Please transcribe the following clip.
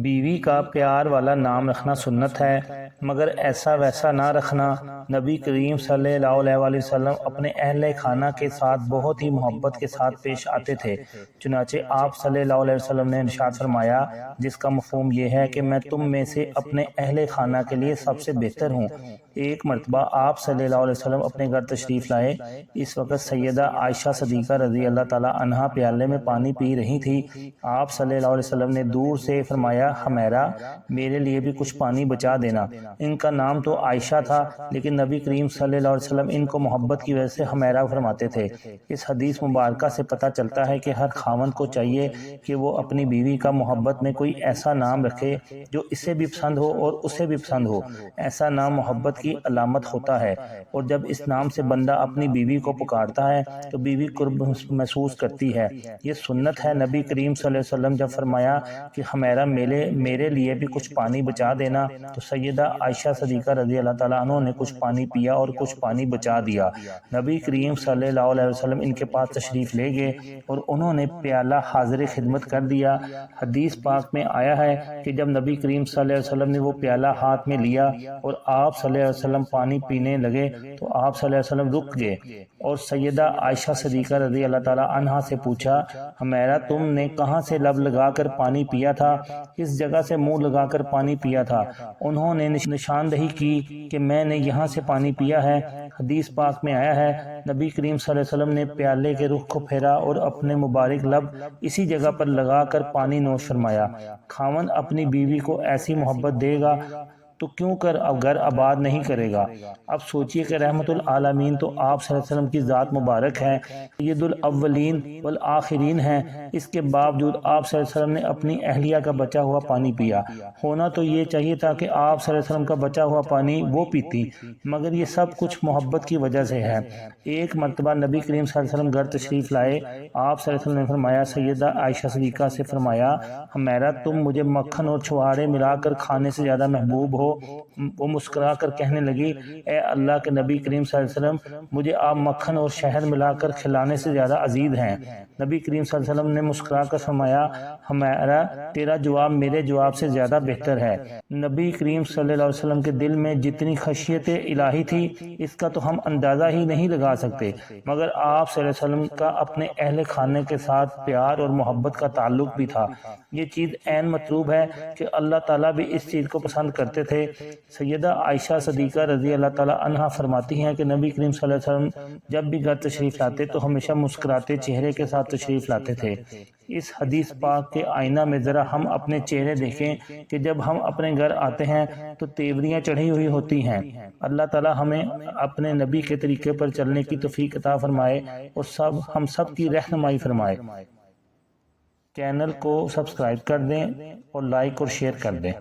بیوی کا پیار والا نام رکھنا سنت ہے، مگر ایسا ویسا نہ رکھنا۔ نبی کریم صلی اللہ علیہ وآلہ وسلم اپنے اہل خانہ کے ساتھ بہت ہی محبت کے ساتھ پیش آتے تھے، چنانچہ آپ صلی اللہ علیہ وسلم نے ارشاد فرمایا، جس کا مفہوم یہ ہے کہ میں تم میں سے اپنے اہل خانہ کے لیے سب سے بہتر ہوں۔ ایک مرتبہ آپ صلی اللہ علیہ وسلم اپنے گھر تشریف لائے۔ اس وقت سیدہ عائشہ صدیقہ رضی اللہ تعالی عنہا پیالے میں پانی پی رہی تھی۔ آپ صلی اللہ علیہ وسلم نے دور سے فرمایا، حمیرہ میرے لیے بھی کچھ پانی بچا دینا۔ ان کا نام تو عائشہ تھا، لیکن نبی کریم صلی اللہ علیہ وسلم ان کو محبت کی وجہ سے حمیرہ فرماتے تھے۔ اس حدیث مبارکہ سے پتہ چلتا ہے کہ ہر خاوند کو چاہیے کہ وہ اپنی بیوی کا محبت میں کوئی ایسا نام رکھے جو اسے بھی پسند ہو اور اسے بھی پسند ہو۔ ایسا نام محبت کی علامت ہوتا ہے، اور جب اس نام سے بندہ اپنی بیوی کو پکارتا ہے تو بیوی قرب محسوس کرتی ہے۔ یہ سنت ہے۔ نبی کریم صلی اللہ علیہ وسلم جب فرمایا کہ حمیرہ میرے لیے بھی کچھ پانی بچا دینا، تو سیدہ عائشہ صدیقہ رضی اللہ تعالیٰ عنہ نے کچھ پانی پیا اور کچھ پانی بچا دیا۔ نبی کریم صلی اللہ علیہ وسلم ان کے پاس تشریف لے گئے اور انہوں نے پیالہ حاضر خدمت کر دیا۔ حدیث پاک میں آیا ہے کہ جب نبی کریم صلی اللہ علیہ وسلم نے وہ پیالہ ہاتھ میں لیا اور آپ صلی اللہ علیہ وسلم پانی پینے لگے تو آپ صلی اللہ علیہ وسلم رک گئے اور سیدہ عائشہ صدیقہ رضی اللہ تعالیٰ عنہا سے پوچھا، حمیرہ تم نے کہاں سے لب لگا کر پانی پیا تھا، کس جگہ سے منہ لگا کر پانی پیا تھا؟ انہوں نے نشاندہی کی کہ میں نے یہاں سے پانی پیا ہے۔ حدیث پاک میں آیا ہے، نبی کریم صلی اللہ علیہ وسلم نے پیالے کے رخ کو پھیرا اور اپنے مبارک لب اسی جگہ پر لگا کر پانی نوش فرمایا۔ خاوند اپنی بیوی کو ایسی محبت دے گا تو کیوں کر گھر آباد نہیں کرے گا؟ اب سوچئے کہ رحمت العالمین تو آپ صلی اللہ علیہ وسلم کی ذات مبارک ہے، سید الاولین والآخرین ہیں، اس کے باوجود آپ صلی اللہ علیہ وسلم نے اپنی اہلیہ کا بچا ہوا پانی پیا۔ ہونا تو یہ چاہیے تھا کہ آپ صلی اللہ علیہ وسلم کا بچا ہوا پانی وہ پیتی، مگر یہ سب کچھ محبت کی وجہ سے ہے۔ ایک مرتبہ نبی کریم صلی اللہ علیہ وسلم گھر تشریف لائے۔ آپ صلی اللہ علیہ وسلم نے فرمایا، سیدہ عائشہ صدیقہ سے فرمایا، حمیرہ تم مجھے مکھن اور چھوارے ملا کر کھانے سے زیادہ محبوب ہو۔ وہ مسکرا کر کہنے لگی، اے اللہ کے نبی کریم صلی اللہ علیہ وسلم، مجھے آپ مکھن اور شہد ملا کر کھلانے سے زیادہ عزیز ہیں۔ نبی کریم صلی اللہ علیہ وسلم نے مسکرا کر فرمایا، حمیرہ تیرا جواب میرے جواب سے زیادہ بہتر ہے۔ نبی کریم صلی اللہ علیہ وسلم کے دل میں جتنی خشیت الہی تھی اس کا تو ہم اندازہ ہی نہیں لگا سکتے، مگر آپ صلی اللہ علیہ وسلم کا اپنے اہل خانے کے ساتھ پیار اور محبت کا تعلق بھی تھا۔ یہ چیز عین مطلوب ہے کہ اللہ تعالیٰ بھی اس چیز کو پسند کرتے تھے۔ سیدہ عائشہ صدیقہ رضی اللہ تعالیٰ عنہا فرماتی ہیں کہ نبی کریم صلی اللہ علیہ وسلم جب بھی گھر تشریف لاتے تو ہمیشہ مسکراتے چہرے کے ساتھ تشریف لاتے تھے۔ اس حدیث پاک کے آئینہ میں ذرا ہم اپنے چہرے دیکھیں کہ جب ہم اپنے گھر آتے ہیں تو تیوریاں چڑھی ہوئی ہوتی ہیں۔ اللہ تعالیٰ ہمیں اپنے نبی کے طریقے پر چلنے کی توفیق عطا فرمائے اور ہم سب کی رہنمائی فرمائے۔ چینل کو سبسکرائب کر دیں اور لائک اور شیئر کر دیں۔